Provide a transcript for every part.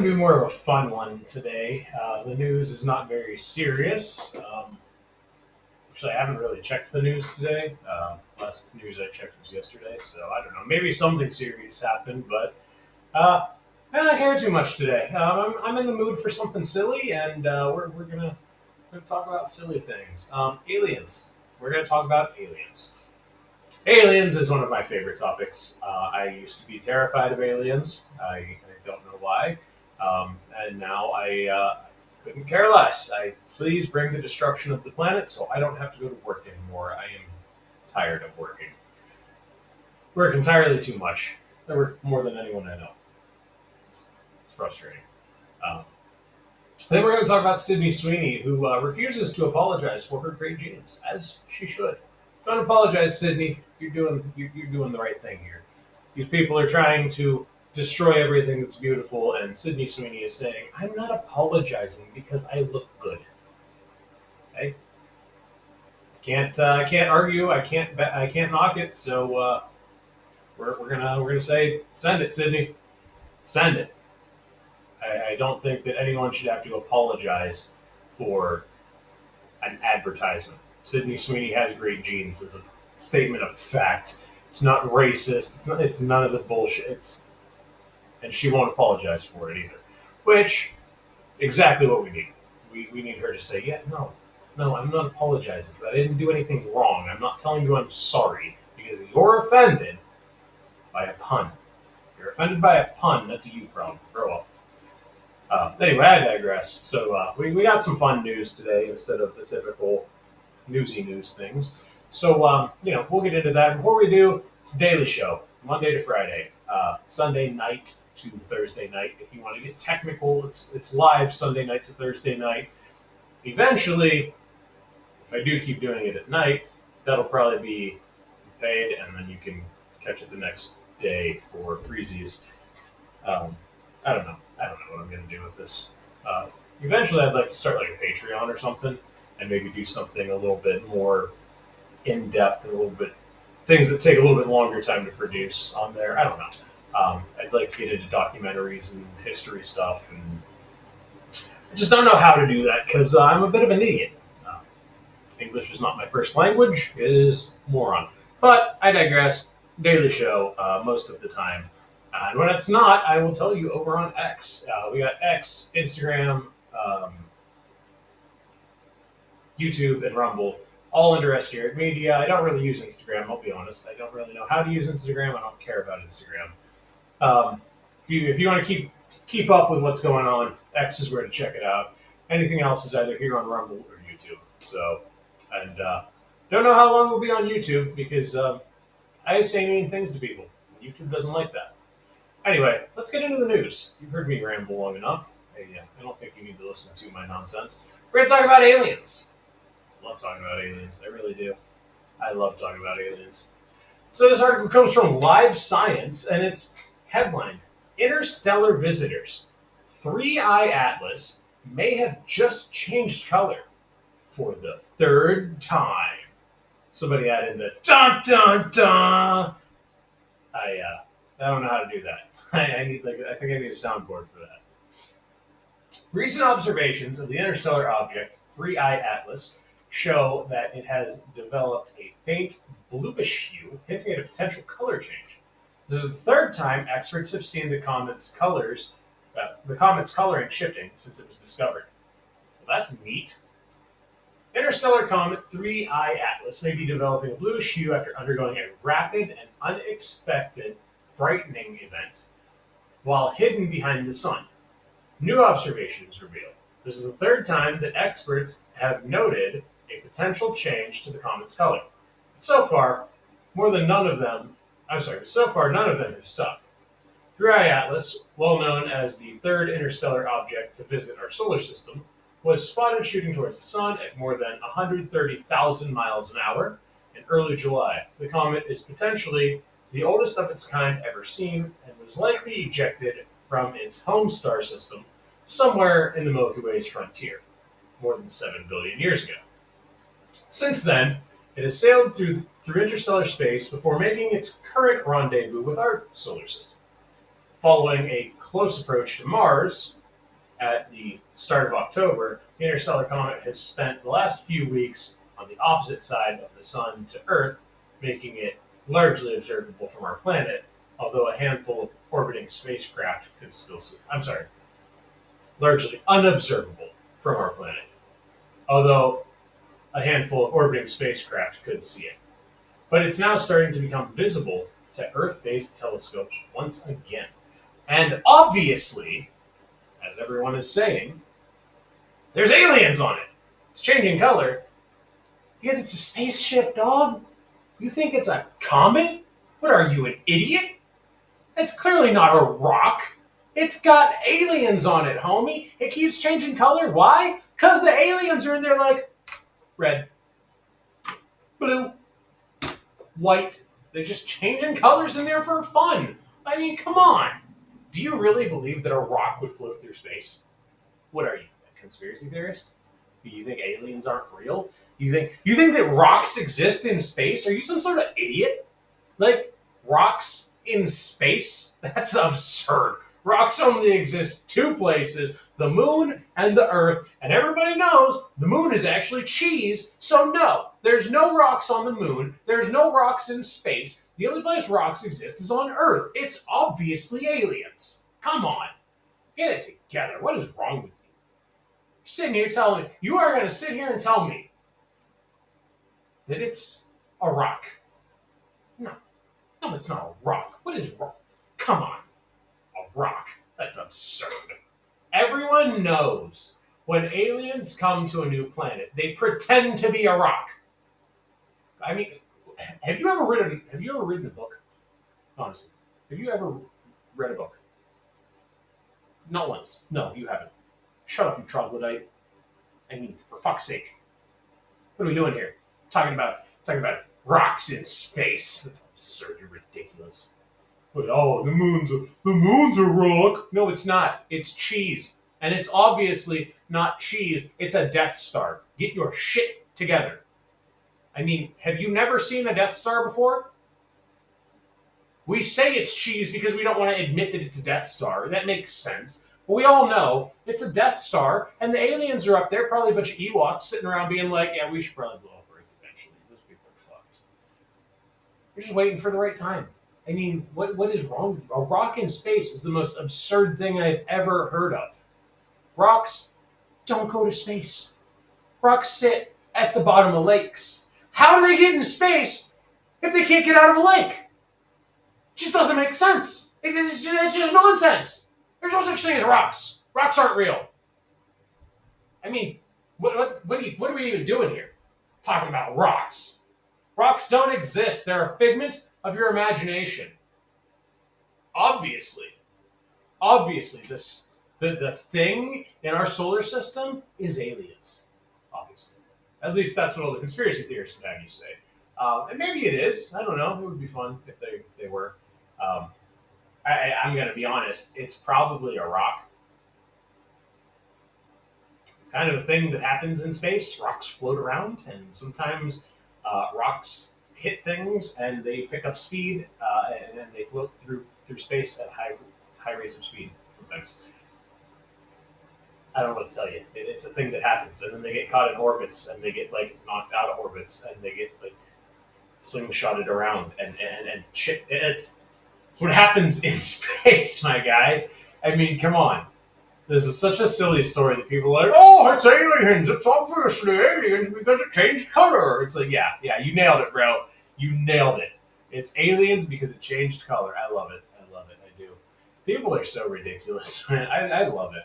Be more of a fun one today. The news is not very serious. Actually, I haven't really checked the news today. Last news I checked was yesterday, so I don't know. Maybe something serious happened, but uh, I don't care too much today. I'm in the mood for something silly, and we're gonna talk about silly things. Aliens. We're gonna talk about aliens. Aliens is one of my favorite topics. I used to be terrified of aliens. I don't know why. And now I couldn't care less. Please bring the destruction of the planet so I don't have to go to work anymore. I am tired of working. Work entirely too much. I work more than anyone I know. It's frustrating. Um, then we're going to talk about Sydney Sweeney, who refuses to apologize for her great genes, as she should. Don't apologize, Sydney. You're doing the right thing here. These people are trying to destroy everything that's beautiful, and Sydney Sweeney is saying, "I'm not apologizing because I look good." Okay, I can't argue. I can't knock it. So we're gonna say, send it, Sydney. Send it. I don't think that anyone should have to apologize for an advertisement. Sydney Sweeney has great genes as a statement of fact. It's not racist. It's none of the bullshit. And she won't apologize for it either. Which, exactly what we need. We need her to say, yeah, no, I'm not apologizing for that. I didn't do anything wrong. I'm not telling you I'm sorry because you're offended by a pun. If you're offended by a pun, that's a you problem. Grow up. Anyway, I digress. So we got some fun news today instead of the typical newsy news things. So, we'll get into that. Before we do, it's a daily show, Monday to Friday, Sunday night to Thursday night. If you want to get technical, it's live Sunday night to Thursday night. Eventually, if I do keep doing it at night, that'll probably be paid, and then you can catch it the next day for freezies. I don't know. I don't know what I'm going to do with this. Eventually, I'd like to start like a Patreon or something, and maybe do something a little bit more in depth and a little bit things that take a little bit longer time to produce on there. I don't know. I'd like to get into documentaries and history stuff, and I just don't know how to do that because I'm a bit of an idiot. English is not my first language; it is moron. But I digress. Daily show most of the time. And when it's not, I will tell you over on X. We got X, Instagram, YouTube, and Rumble, all under sgarrettmedia. I don't really use Instagram, I'll be honest. I don't really know how to use Instagram. I don't care about Instagram. If you want to keep up with what's going on, X is where to check it out. Anything else is either here on Rumble or YouTube. So, and don't know how long we'll be on YouTube because I say mean things to people. YouTube doesn't like that. Anyway, let's get into the news. You've heard me ramble long enough. I don't think you need to listen to my nonsense. We're going to talk about aliens. I love talking about aliens. I really do. I love talking about aliens. So this article comes from Live Science, and it's headlined, Interstellar Visitors. 3-Eye Atlas may have just changed color for the third time. Somebody added the dun dun dun. I don't know how to do that. I think I need a soundboard for that. Recent observations of the interstellar object 3-Eye Atlas show that it has developed a faint bluish hue, hinting at a potential color change. This is the third time experts have seen the comet's coloring shifting since it was discovered. Well, that's neat. Interstellar comet 3-Eye Atlas may be developing a bluish hue after undergoing a rapid and unexpected brightening event while hidden behind the sun. New observations reveal this is the third time that experts have noted a potential change to the comet's color. So far, none of them have stuck. 3-Eye Atlas, well known as the third interstellar object to visit our solar system, was spotted shooting towards the sun at more than 130,000 miles an hour in early July. The comet is potentially the oldest of its kind ever seen and was likely ejected from its home star system somewhere in the Milky Way's frontier, more than 7 billion years ago. Since then, it has sailed through interstellar space before making its current rendezvous with our solar system. Following a close approach to Mars at the start of October, the interstellar comet has spent the last few weeks on the opposite side of the Sun to Earth, making it largely observable from our planet, although a handful of orbiting spacecraft could still see. I'm sorry, largely unobservable from our planet, although a handful of orbiting spacecraft could see it. But it's now starting to become visible to Earth-based telescopes once again. And obviously, as everyone is saying, there's aliens on it. It's changing color. Because it's a spaceship, dog. You think it's a comet? What are you, an idiot? It's clearly not a rock. It's got aliens on it, homie. It keeps changing color. Why? Because the aliens are in there like red, blue, white. They're just changing colors in there for fun. I mean, come on. Do you really believe that a rock would float through space? What are you, a conspiracy theorist? Do you think aliens aren't real? You think that rocks exist in space? Are you some sort of idiot? Like, rocks in space? That's absurd. Rocks only exist two places, the moon and the earth, and everybody knows the moon is actually cheese, so no, there's no rocks on the moon, there's no rocks in space, the only place rocks exist is on earth. It's obviously aliens. Come on, get it together. What is wrong with you? You're sitting here telling me, you are going to sit here and tell me that it's a rock. No, it's not a rock. What is wrong? Come on. Rock. That's absurd. Everyone knows when aliens come to a new planet, they pretend to be a rock. I mean, have you ever written a book? Honestly, have you ever read a book? Not once. No, you haven't. Shut up, you troglodyte. I mean, for fuck's sake, what are we doing here? Talking about rocks in space. That's absurd. You're ridiculous. But, oh, the moon's a rock. No, it's not. It's cheese. And it's obviously not cheese. It's a Death Star. Get your shit together. I mean, have you never seen a Death Star before? We say it's cheese because we don't want to admit that it's a Death Star. That makes sense. But we all know it's a Death Star, and the aliens are up there, probably a bunch of Ewoks sitting around being like, yeah, we should probably blow up Earth eventually. Those people are fucked. You're just waiting for the right time. I mean, what is wrong with you? A rock in space is the most absurd thing I've ever heard of. Rocks don't go to space. Rocks sit at the bottom of lakes. How do they get in space if they can't get out of a lake? It just doesn't make sense. It's just nonsense. There's no such thing as rocks. Rocks aren't real. I mean, what are we even doing here? Talking about rocks. Rocks don't exist. They're a figment of your imagination. Obviously, the thing in our solar system is aliens. Obviously, at least that's what all the conspiracy theorists would have you say. And maybe it is. I don't know. It would be fun if they were. I'm going to be honest. It's probably a rock. It's kind of a thing that happens in space. Rocks float around, and sometimes rocks hit things and they pick up speed and then they float through space at high rates of speed sometimes. I don't know what to tell you. It's a thing that happens, and then they get caught in orbits and they get like knocked out of orbits and they get like slingshotted around and shit. It's what happens in space, my guy. I mean, come on. This is such a silly story that people are like, oh, it's aliens. It's obviously aliens because it changed color. It's like, yeah, you nailed it, bro. You nailed it. It's aliens because it changed color. I love it. I do. People are so ridiculous. I love it.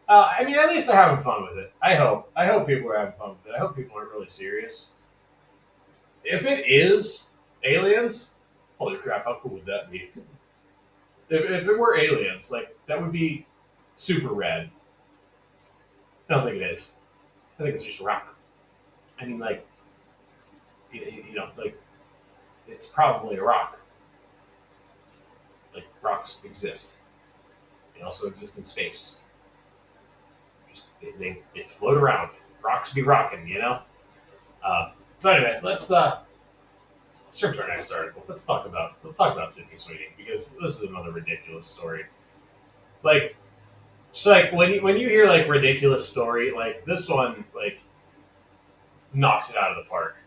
I mean, at least they're having fun with it. I hope people are having fun with it. I hope people aren't really serious. If it is aliens, holy crap, how cool would that be? If it were aliens, like, that would be super rad. I don't think it is. I think it's just a rock. I mean, like, like, it's probably a rock. Like, rocks exist. They also exist in space. Just they float around. Rocks be rocking, you know? So anyway, let's jump to our next article. Let's talk about Sydney Sweeny, because this is another ridiculous story. Like, it's like when you hear like ridiculous story, like this one, like knocks it out of the park.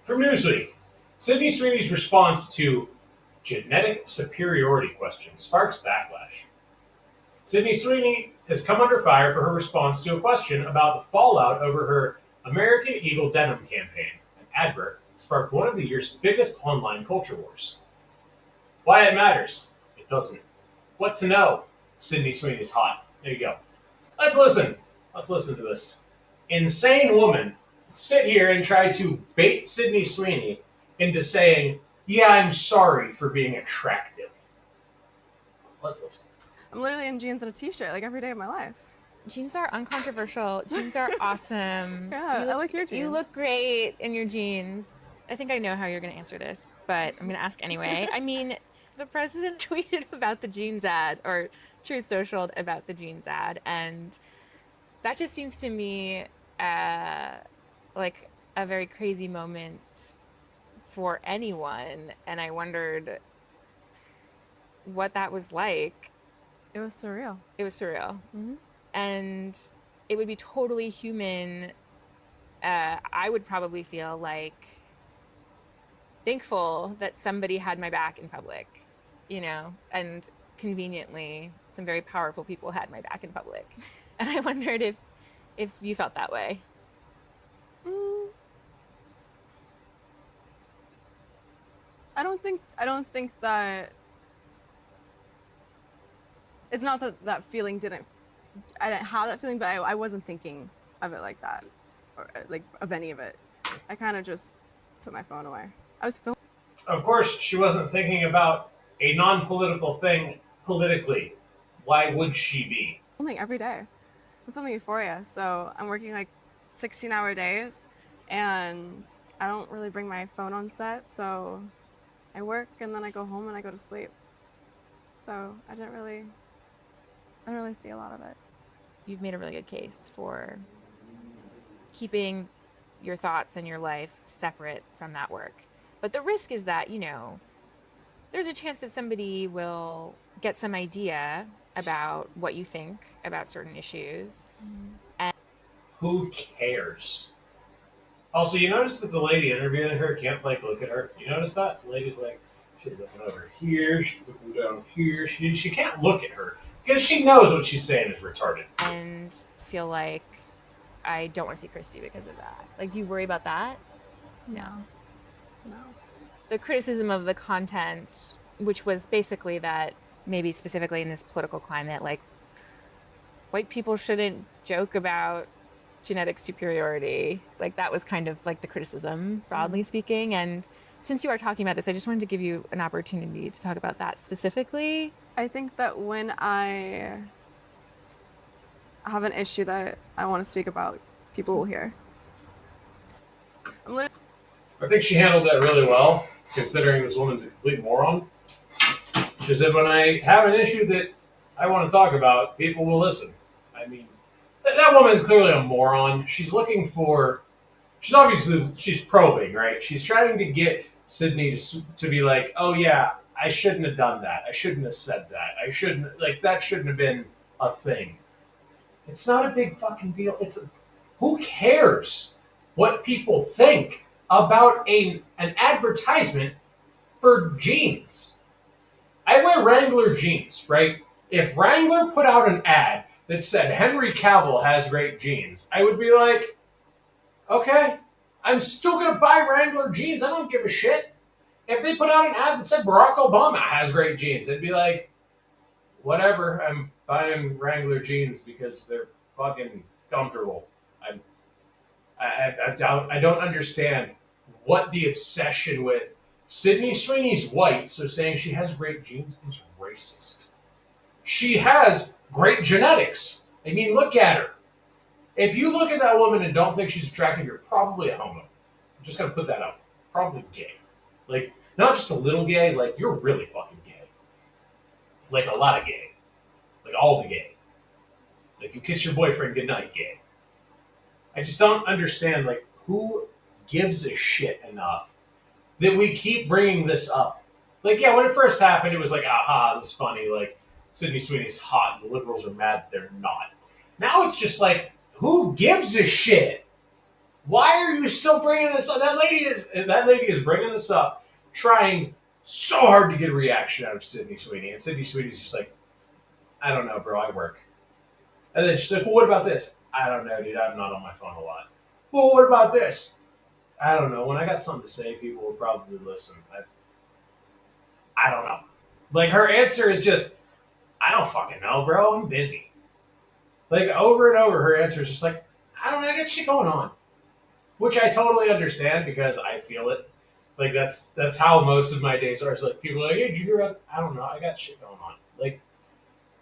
From Newsweek, Sydney Sweeney's response to genetic superiority question sparks backlash. Sydney Sweeney has come under fire for her response to a question about the fallout over her American Eagle denim campaign, an advert that sparked one of the year's biggest online culture wars. Why it matters? It doesn't. What to know? Sydney Sweeney's hot. There you go. Let's listen. Let's listen to this insane woman sit here and try to bait Sydney Sweeney into saying, yeah, I'm sorry for being attractive. Let's listen. I'm literally in jeans and a t-shirt like every day of my life. Jeans are uncontroversial. Jeans are awesome. Yeah, I like your jeans. You look great in your jeans. I think I know how you're going to answer this, but I'm going to ask anyway. I mean, the president tweeted about the jeans ad, or Truth Socialed about the jeans ad, and that just seems to me like a very crazy moment for anyone, and I wondered what that was like. It was surreal. It was surreal. Mm-hmm. And it would be totally human. I would probably feel like thankful that somebody had my back in public, you know, and conveniently some very powerful people had my back in public. And I wondered if you felt that way. I don't think that it's not that feeling I didn't have that feeling, but I wasn't thinking of it like that, or like of any of it. I kind of just put my phone away. I was filming. Of course, she wasn't thinking about a non-political thing politically. Why would she be? Filming every day. I'm filming Euphoria, so I'm working like 16-hour days, and I don't really bring my phone on set, so I work and then I go home and I go to sleep. So I didn't really see a lot of it. You've made a really good case for keeping your thoughts and your life separate from that work. But the risk is that, you know, there's a chance that somebody will get some idea about what you think about certain issues. Mm-hmm. And who cares? Also, you notice that the lady interviewing her can't, like, look at her. You notice that? The lady's like, she's looking over here, she's looking down here. She can't look at her because she knows what she's saying is retarded. And feel like I don't want to see Christy because of that. Like, do you worry about that? No. The criticism of the content, which was basically that maybe specifically in this political climate, like, white people shouldn't joke about genetic superiority. Like, that was kind of like the criticism, broadly speaking. And since you are talking about this, I just wanted to give you an opportunity to talk about that specifically. I think that when I have an issue that I want to speak about, people will hear. I think she handled that really well, considering this woman's a complete moron. She said, when I have an issue that I want to talk about, people will listen. I mean, that woman's clearly a moron. She's looking for... She's probing, right? She's trying to get Sydney to be like, oh yeah, I shouldn't have done that. I shouldn't have said that. That shouldn't have been a thing. It's not a big fucking deal. Who cares what people think about an advertisement for jeans? I wear Wrangler jeans, right? If Wrangler put out an ad that said Henry Cavill has great jeans, I would be like, okay, I'm still going to buy Wrangler jeans. I don't give a shit. If they put out an ad that said Barack Obama has great jeans, I'd be like, whatever, I'm buying Wrangler jeans because they're fucking comfortable. I don't understand what the obsession with Sydney Sweeney's white, so saying she has great genes is racist. She has great genetics. I mean, look at her. If you look at that woman and don't think she's attractive, you're probably a homo. I'm just going to put that out. Probably gay. Like, not just a little gay, like, you're really fucking gay. Like, a lot of gay. Like, all the gay. Like, you kiss your boyfriend goodnight, gay. I just don't understand, like, who gives a shit enough that we keep bringing this up. Like, yeah, when it first happened, it was like, aha, this is funny. Like, Sydney Sweeney's hot and the liberals are mad that they're not. Now it's just like, who gives a shit? Why are you still bringing this up? That lady is bringing this up, trying so hard to get a reaction out of Sydney Sweeney. And Sydney Sweeney's just like, I don't know, bro, I work. And then she's like, well, what about this? I don't know, dude, I'm not on my phone a lot. Well, what about this? I don't know. When I got something to say, people will probably listen. I don't know. Like, her answer is just, I don't fucking know, bro. I'm busy. Like, over and over, her answer is just like, I don't know, I got shit going on. Which I totally understand because I feel it. Like, that's how most of my days are. It's like, people are like, hey, did you hear about, I don't know, I got shit going on. Like,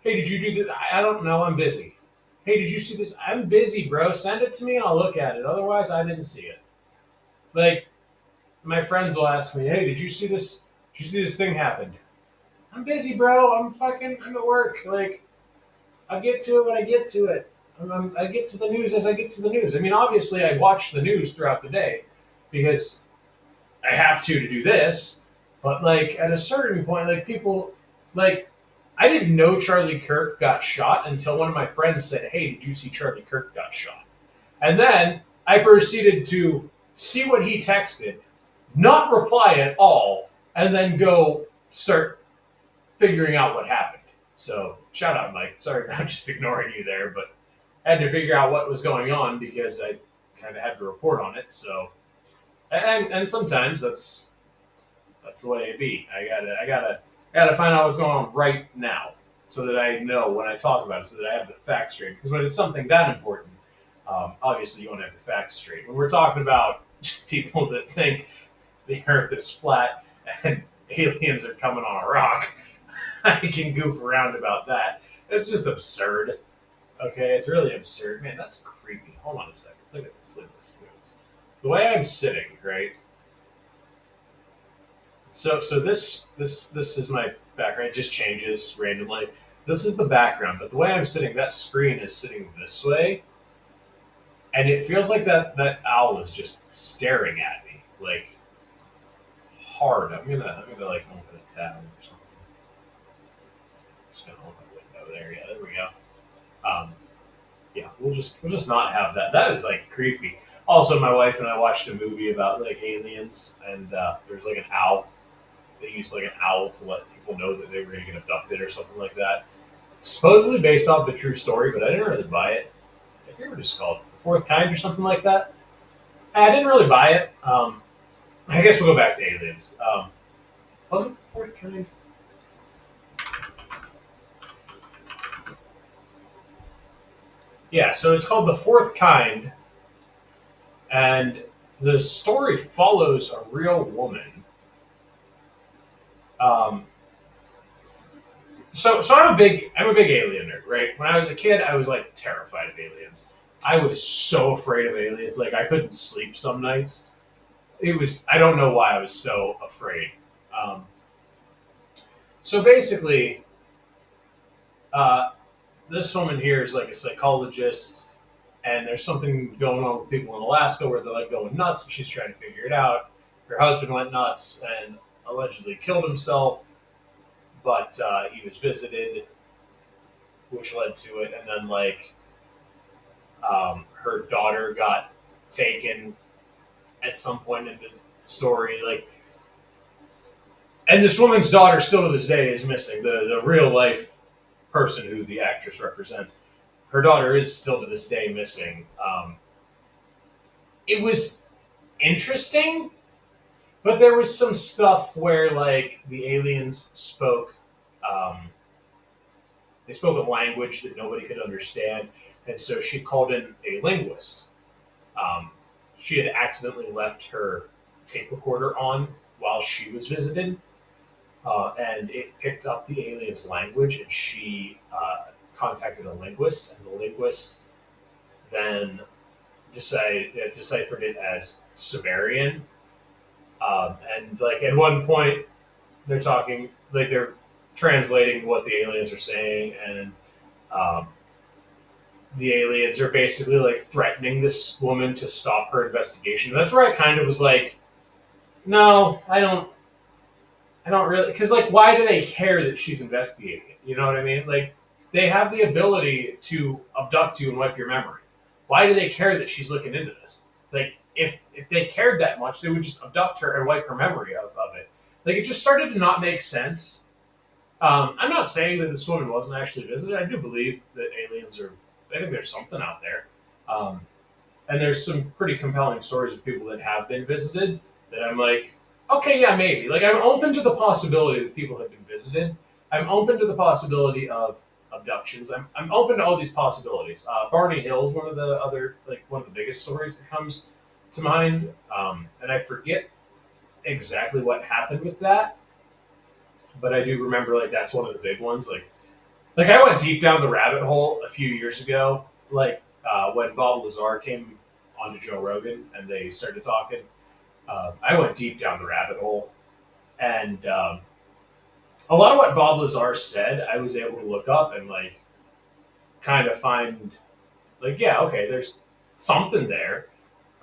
hey, did you do this? I don't know, I'm busy. Hey, did you see this? I'm busy, bro. Send it to me and I'll look at it. Otherwise, I didn't see it. Like, my friends will ask me, hey, did you see this? Did you see this thing happened? I'm busy, bro. I'm at work. Like, I'll get to it when I get to it. I get to the news as I get to the news. I mean, obviously, I watch the news throughout the day because I have to do this. But, like, at a certain point, like, people, like, I didn't know Charlie Kirk got shot until one of my friends said, hey, did you see Charlie Kirk got shot? And then I proceeded to see what he texted, not reply at all, and then go start figuring out what happened. So, shout out, Mike. Sorry about just ignoring you there, but I had to figure out what was going on because I kind of had to report on it. So, and sometimes that's the way it be. I gotta find out what's going on right now so that I know when I talk about it, so that I have the facts straight. Because when it's something that important, obviously you want to have the facts straight. When we're talking about people that think the Earth is flat and aliens are coming on a rock, I can goof around about that. It's just absurd. Okay, it's really absurd. Man, that's creepy. Hold on a second. Look at this. Look at this. Look at this. The way I'm sitting, right? So this is my background. It just changes randomly. This is the background, but the way I'm sitting, that screen is sitting this way, and it feels like that owl is just staring at me, like hard. I'm gonna like open a tab or something. Just gonna open a window there. Yeah, there we go. Yeah, we'll just not have that. That is like creepy. Also, my wife and I watched a movie about like aliens, and there's like an owl. They used like an owl to let people know that they were going to get abducted or something like that. Supposedly based off the true story, but I didn't really buy it. I think it was just called The Fourth Kind or something like that. I didn't really buy it. I guess we'll go back to aliens. Was it The Fourth Kind? Yeah, so it's called The Fourth Kind, and the story follows a real woman. So I'm a big alien nerd, right? When I was a kid, I was like terrified of aliens. I was so afraid of aliens, like I couldn't sleep some nights. I don't know why I was so afraid. So basically, this woman here is like a psychologist, and there's something going on with people in Alaska where they're like going nuts, and she's trying to figure it out. Her husband went nuts and allegedly killed himself, but he was visited, which led to it. And then, like, her daughter got taken at some point in the story. Like, and this woman's daughter still to this day is missing. The real life person who the actress represents, her daughter is still to this day missing. It was interesting. But there was some stuff where, like, the aliens spoke, they spoke a language that nobody could understand, and so she called in a linguist. She had accidentally left her tape recorder on while she was visited, and it picked up the aliens' language, and she contacted a linguist, and the linguist then deciphered it as Sumerian. And like at one point, they're talking, like they're translating what the aliens are saying, and the aliens are basically like threatening this woman to stop her investigation. And that's where I kind of was like, no, I don't I don't really, because like, why do they care that she's investigating it? You know what I mean? Like, they have the ability to abduct you and wipe your memory. Why do they care that she's looking into this? Like, if they cared that much, they would just abduct her and wipe her memory of it. Like, it just started to not make sense. I'm not saying that this woman wasn't actually visited. I do believe that aliens are. I think there's something out there, and there's some pretty compelling stories of people that have been visited. That I'm like, okay, yeah, maybe. Like, I'm open to the possibility that people have been visited. I'm open to the possibility of abductions. I'm open to all these possibilities. Barney Hill is one of the other, like, one of the biggest stories that comes to mind, and I forget exactly what happened with that, but I do remember like that's one of the big ones. Like I went deep down the rabbit hole a few years ago, like when Bob Lazar came onto Joe Rogan and they started talking. I went deep down the rabbit hole, and a lot of what Bob Lazar said, I was able to look up and like kind of find like, yeah, okay, there's something there.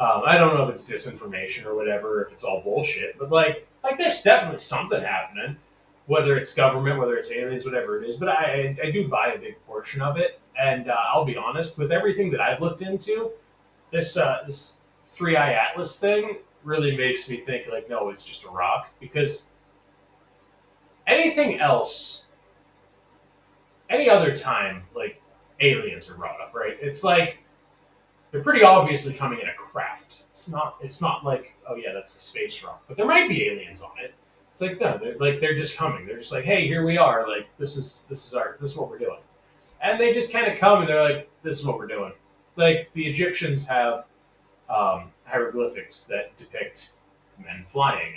I don't know if it's disinformation or whatever, if it's all bullshit, but like there's definitely something happening, whether it's government, whether it's aliens, whatever it is. But I do buy a big portion of it, and I'll be honest with everything that I've looked into. This three eye atlas thing really makes me think like, no, it's just a rock, because anything else, any other time, like aliens are brought up, right? It's like they're pretty obviously coming in a craft. It's not like, oh yeah, that's a space rock, but there might be aliens on it. It's like, no, they're just coming. They're just like, hey, here we are. Like this is what we're doing, and they just kind of come and they're like, this is what we're doing. Like the Egyptians have hieroglyphics that depict men flying.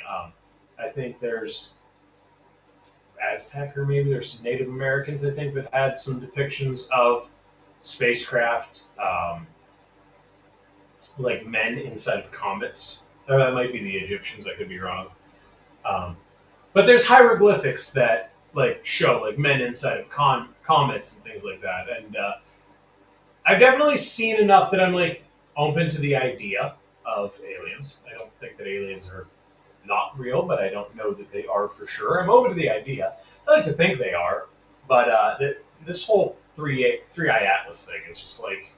I think there's Aztec, or maybe there's some Native Americans, I think, that had some depictions of spacecraft, like men inside of comets. Or that might be the Egyptians. I could be wrong. But there's hieroglyphics that like show like men inside of comets and things like that. And I've definitely seen enough that I'm like open to the idea of aliens. I don't think that aliens are not real, but I don't know that they are for sure. I'm open to the idea. I like to think they are, but this whole three eye atlas thing is just like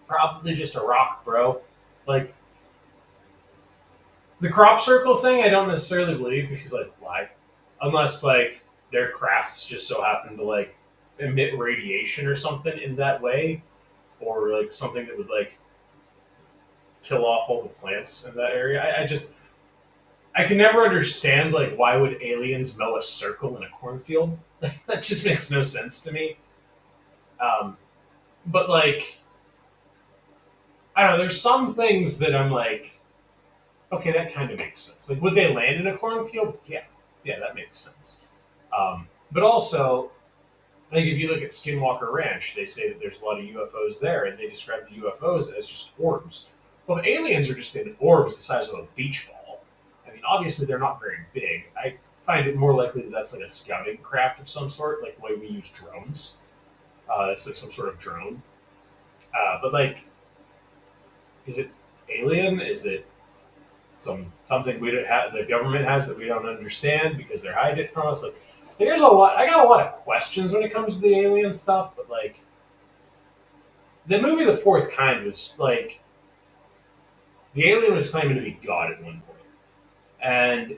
probably just a rock, bro. Like the crop circle thing, I don't necessarily believe, because like why? Unless like their crafts just so happen to like emit radiation or something in that way, or like something that would like kill off all the plants in that area. I can never understand like why would aliens mow a circle in a cornfield? That just makes no sense to me. But like I don't know, there's some things that I'm like, okay, that kind of makes sense. Like, would they land in a cornfield? Yeah, that makes sense. But also, like if you look at Skinwalker Ranch, they say that there's a lot of UFOs there, and they describe the UFOs as just orbs. Well, if aliens are just in orbs the size of a beach ball, I mean, obviously they're not very big. I find it more likely that that's like a scouting craft of some sort, like the way we use drones. It's like some sort of drone. But like, is it alien? Is it something we don't have, the government has that we don't understand because they're hiding it from us? Like, there's a lot. I got a lot of questions when it comes to the alien stuff, but like, the movie The Fourth Kind was like, the alien was claiming to be God at one point, and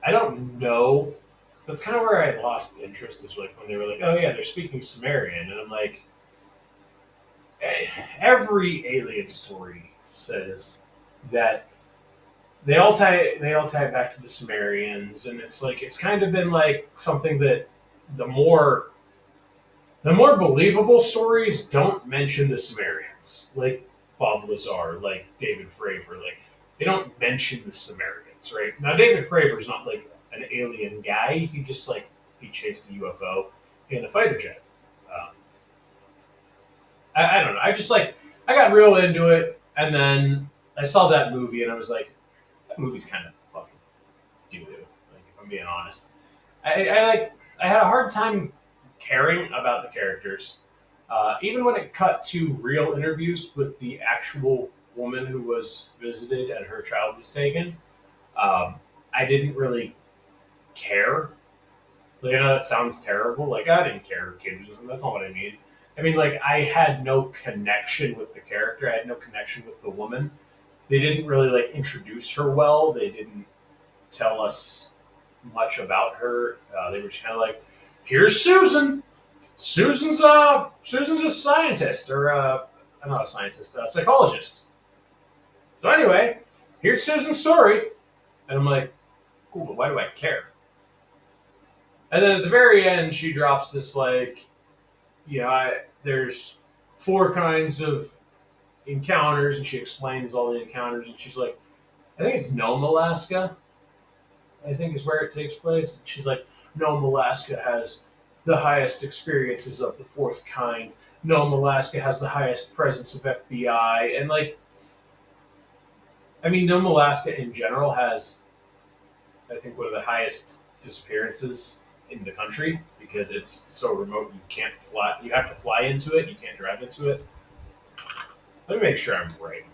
I don't know. That's kind of where I lost interest. Is like when they were like, "Oh yeah, they're speaking Sumerian," and I'm like, every alien story says that they all tie it back to the Sumerians, and it's like it's kind of been like something that the more believable stories don't mention the Sumerians, like Bob Lazar, like David Fravor, like they don't mention the Sumerians, right? Now David Fravor's not like an alien guy; he chased a UFO in a fighter jet. Um, I don't know. I got real into it, and then I saw that movie, and I was like, that movie's kind of fucking doo-doo. Like, if I'm being honest, I had a hard time caring about the characters, even when it cut to real interviews with the actual woman who was visited and her child was taken. I didn't really care. Like, I know that sounds terrible. Like, I didn't care, kids. That's not what I mean. I mean, like, I had no connection with the character. I had no connection with the woman. They didn't really like introduce her well. They didn't tell us much about her. They were just kind of like, "Here's Susan. Susan's a scientist, or I'm not a scientist, a psychologist." So anyway, here's Susan's story, and I'm like, "Cool, but why do I care?" And then at the very end, she drops this like, there's four kinds of encounters, and she explains all the encounters, and she's like, I think it's Nome, Alaska. I think is where it takes place. And she's like, Nome, Alaska has the highest experiences of the fourth kind. Nome, Alaska has the highest presence of FBI, and like, I mean, Nome, Alaska in general has, I think, one of the highest disappearances in the country because it's so remote. You can't fly. You have to fly into it. You can't drive into it. Let me make sure I'm right.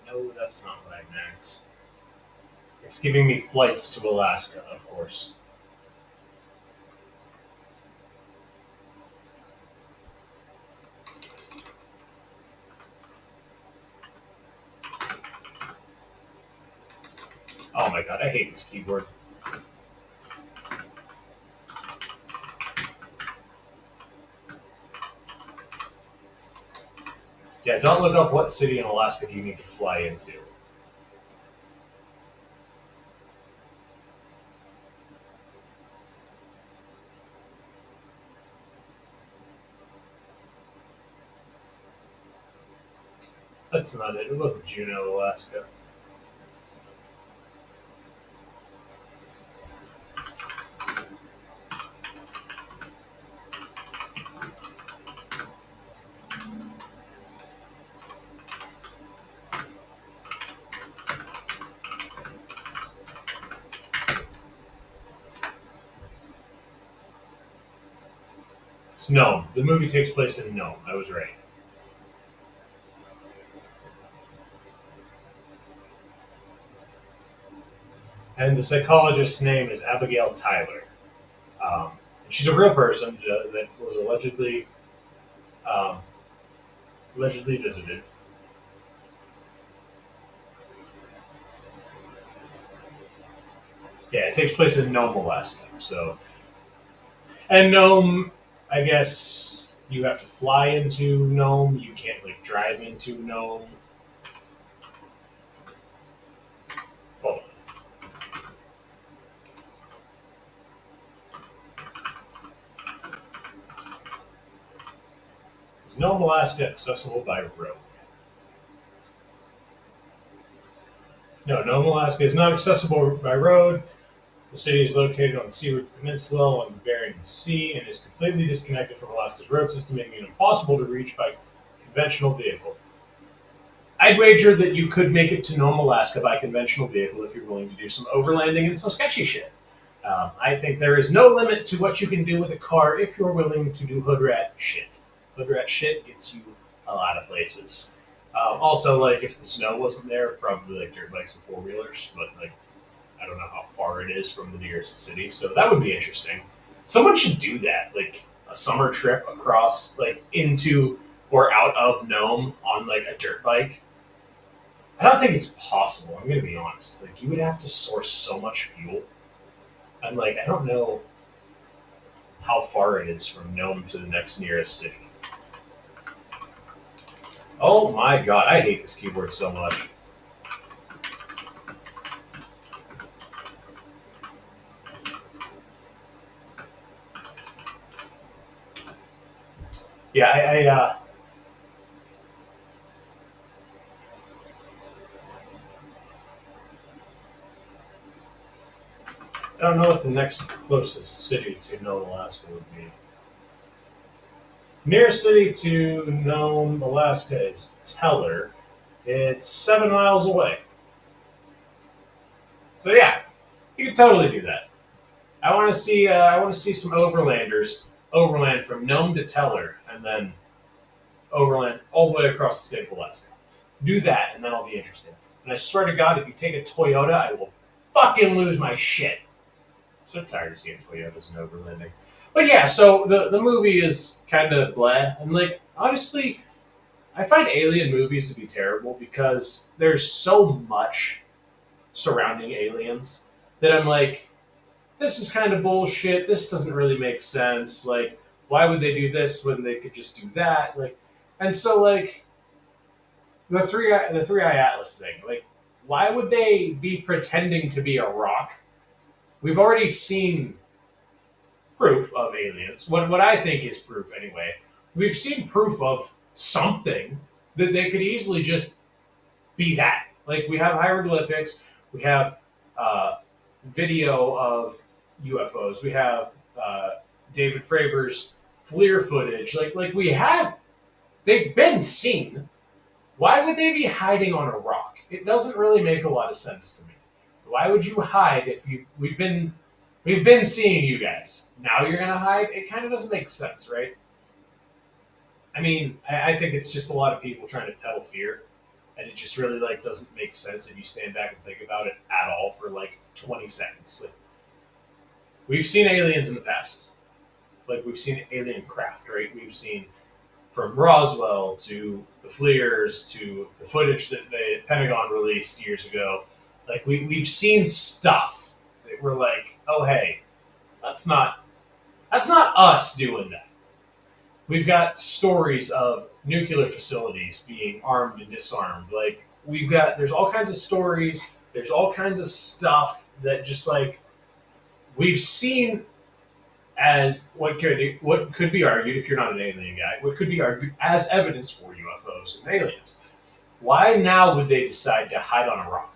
No, that's not what I meant. It's giving me flights to Alaska, of course. Oh my god, I hate this keyboard. Yeah, don't look up what city in Alaska do you need to fly into. That's not it. It wasn't Juneau, Alaska. It's Nome. The movie takes place in Nome. I was right. And the psychologist's name is Abigail Tyler. She's a real person that was um, allegedly visited. Yeah, it takes place in Nome, Alaska. So, and Nome, I guess you have to fly into Nome. You can't like drive into Nome. Hold on. Is Nome, Alaska accessible by road? No, Nome, Alaska is not accessible by road. The city is located on the Seaward Peninsula along the Bering Sea and is completely disconnected from Alaska's road system, making it impossible to reach by conventional vehicle. I'd wager that you could make it to Nome, Alaska by conventional vehicle if you're willing to do some overlanding and some sketchy shit. I think there is no limit to what you can do with a car if you're willing to do hood rat shit. Hood rat shit gets you a lot of places. Also, like, if the snow wasn't there, probably like dirt bikes and four wheelers, but like, I don't know how far it is from the nearest city, so that would be interesting. Someone should do that, like a summer trip across, like into or out of Nome on like a dirt bike. I don't think it's possible. I'm gonna be honest. Like, you would have to source so much fuel, and like, I don't know how far it is from Nome to the next nearest city. Oh my god, I hate this keyboard so much. Yeah, I don't know what the next closest city to Nome, Alaska would be. Nearest city to Nome, Alaska is Teller. It's 7 miles away. So yeah, you could totally do that. I want to see. I want to see some overlanders overland from Nome to Teller, and then overland all the way across the state of Alaska. Do that, and then I'll be interested. And I swear to God, if you take a Toyota, I will fucking lose my shit. I'm so tired of seeing Toyotas and overlanding. But yeah, so the movie is kind of bleh. And like, honestly, I find alien movies to be terrible because there's so much surrounding aliens that I'm like, this is kind of bullshit. This doesn't really make sense. Like, why would they do this when they could just do that? Like, and so like the three eye atlas thing. Like, why would they be pretending to be a rock? We've already seen proof of aliens. What I think is proof anyway. We've seen proof of something that they could easily just be that. Like, we have hieroglyphics. We have video of UFOs. We have David Fravor's FLIR footage. Like we have, they've been seen. Why would they be hiding on a rock? It doesn't really make a lot of sense to me. Why would you hide if we've been seeing you guys? Now you're gonna hide? It kind of doesn't make sense, right? I mean, I think it's just a lot of people trying to peddle fear, and it just really like doesn't make sense if you stand back and think about it at all for like 20 seconds. Like, we've seen aliens in the past. Like, we've seen alien craft, right? We've seen from Roswell to the FLIRs to the footage that the Pentagon released years ago. Like, we've seen stuff that we're like, oh hey, that's not us doing that. We've got stories of nuclear facilities being armed and disarmed. Like, there's all kinds of stories. There's all kinds of stuff that just like we've seen as what could be argued, if you're not an alien guy, what could be argued as evidence for UFOs and aliens. Why now would they decide to hide on a rock?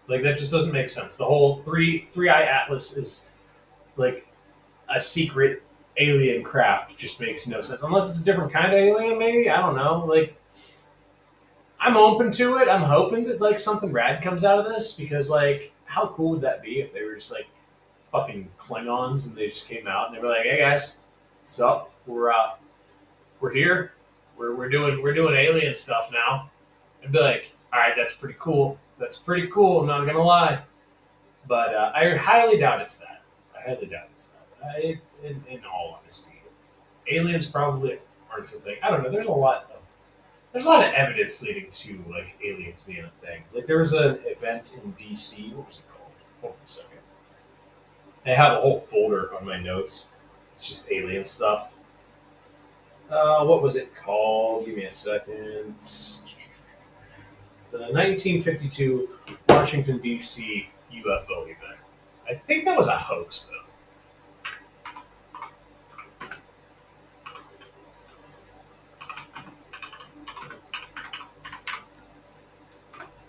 Like, that just doesn't make sense. The whole three eye atlas is like a secret alien craft. Just makes no sense unless it's a different kind of alien. Maybe, I don't know. Like, I'm open to it. I'm hoping that like something rad comes out of this, because like, how cool would that be if they were just like fucking Klingons and they just came out and they were like, hey guys, what's up? We're here. We're doing alien stuff now. I'd be like, all right, that's pretty cool. That's pretty cool. I'm not gonna lie, but I highly doubt it's that. In all honesty, aliens probably aren't a thing. I don't know. There's a lot of evidence leading to like aliens being a thing. Like, there was an event in DC. What was it called? Hold on a second. I have a whole folder on my notes. It's just alien stuff. What was it called? Give me a second. The 1952 Washington, D.C. UFO event. I think that was a hoax, though.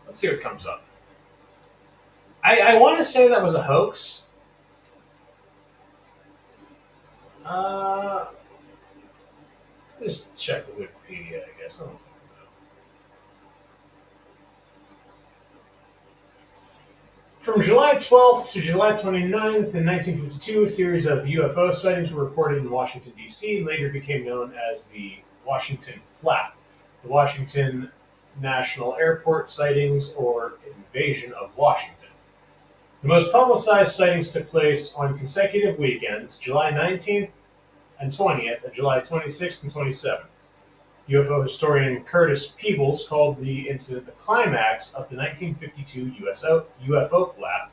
Let's see what comes up. I want to say that was a hoax. Just check with Wikipedia, I guess. I don't know. From July 12th to July 29th in 1952, a series of UFO sightings were reported in Washington, D.C., and later became known as the Washington Flap, the Washington National Airport sightings, or invasion of Washington. The most publicized sightings took place on consecutive weekends, July 19th and 20th, and July 26th and 27th. UFO historian Curtis Peebles called the incident the climax of the 1952 UFO flap.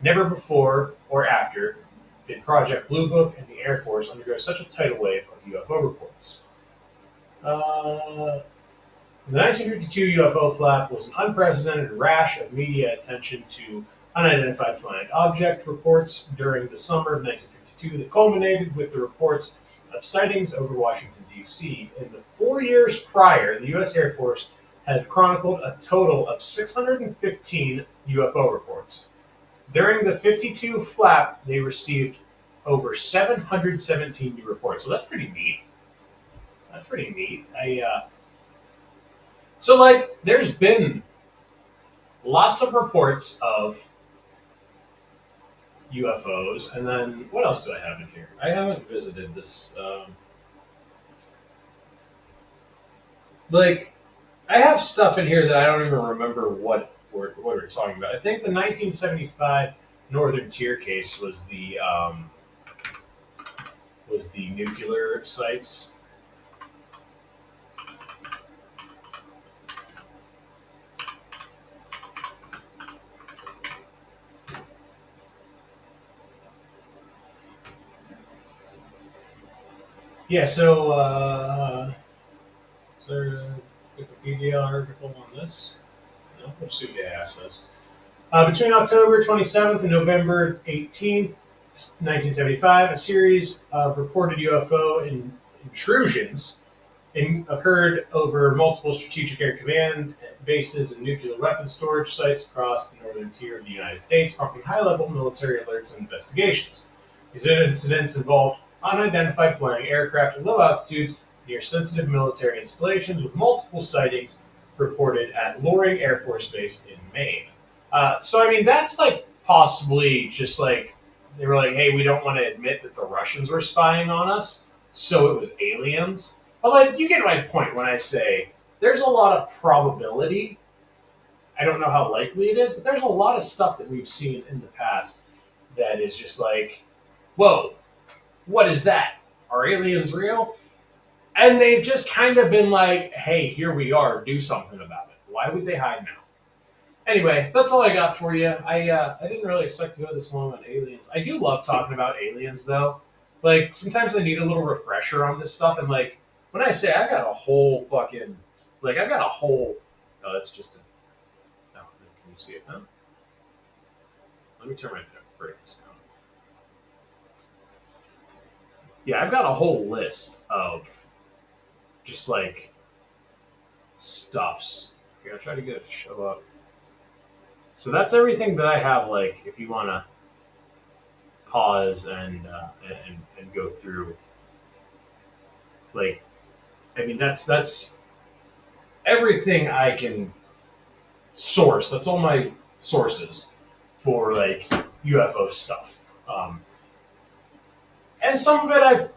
Never before or after did Project Blue Book and the Air Force undergo such a tidal wave of UFO reports. The 1952 UFO flap was an unprecedented rash of media attention to unidentified flying object reports during the summer of 1952 that culminated with the reports of sightings over Washington, D.C. In the 4 years prior, the U.S. Air Force had chronicled a total of 615 UFO reports. During the 52 flap, they received over 717 new reports. So that's pretty neat. That's pretty neat. So like, there's been lots of reports of UFOs, and then what else do I have in here? I haven't visited this. Like, I have stuff in here that I don't even remember what we're talking about. I think the 1975 Northern Tier case was the nuclear sites. Yeah, so is there a Wikipedia article on this? No, let's see what the ass says. Between October 27th and November 18th, 1975, a series of reported UFO intrusions occurred over multiple strategic air command bases and nuclear weapon storage sites across the northern tier of the United States, prompting high-level military alerts and investigations. These incidents involved unidentified flying aircraft at low altitudes near sensitive military installations, with multiple sightings reported at Loring Air Force Base in Maine. So, I mean, that's like possibly just like they were like, hey, we don't want to admit that the Russians were spying on us, so it was aliens. But, like, you get my point when I say there's a lot of probability. I don't know how likely it is, but there's a lot of stuff that we've seen in the past that is just like, whoa, what is that? Are aliens real? And they've just kind of been like, hey, here we are, do something about it. Why would they hide now? Anyway, that's all I got for you. I didn't really expect to go this long on aliens. I do love talking about aliens, though. Like, sometimes I need a little refresher on this stuff, and, like, when I say I've got a whole fucking, like, I've got a whole, oh, that's just a, no, can you see it now? Let me turn my brightness down. Yeah, I've got a whole list of just, like, stuffs. Here, I'll try to get it to show up. So that's everything that I have, like, if you want to pause and go through, like, I mean, that's everything I can source. That's all my sources for, like, UFO stuff. And some of it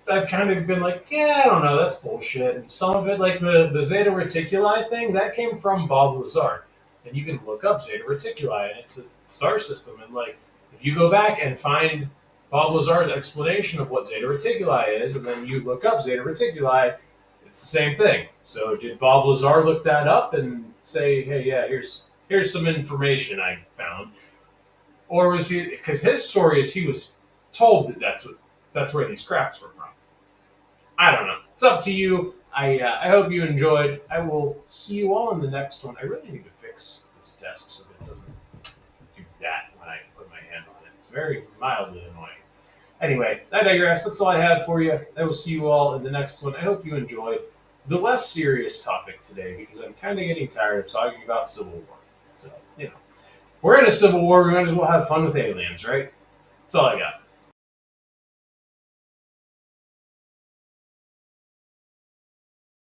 I've kind of been like, yeah, I don't know, that's bullshit. And some of it, like the Zeta Reticuli thing, that came from Bob Lazar. And you can look up Zeta Reticuli, and it's a star system. And, like, if you go back and find Bob Lazar's explanation of what Zeta Reticuli is, and then you look up Zeta Reticuli, it's the same thing. So did Bob Lazar look that up and say, hey, yeah, here's some information I found? Or was he, because his story is he was told that that's where these crafts were from. I don't know. It's up to you. I hope you enjoyed. I will see you all in the next one. I really need to fix this desk so that it doesn't do that when I put my hand on it. It's very mildly annoying. Anyway, I digress. That's all I have for you. I will see you all in the next one. I hope you enjoyed the less serious topic today, because I'm kind of getting tired of talking about Civil War. So, we're in a Civil War. We might as well have fun with aliens, right? That's all I got.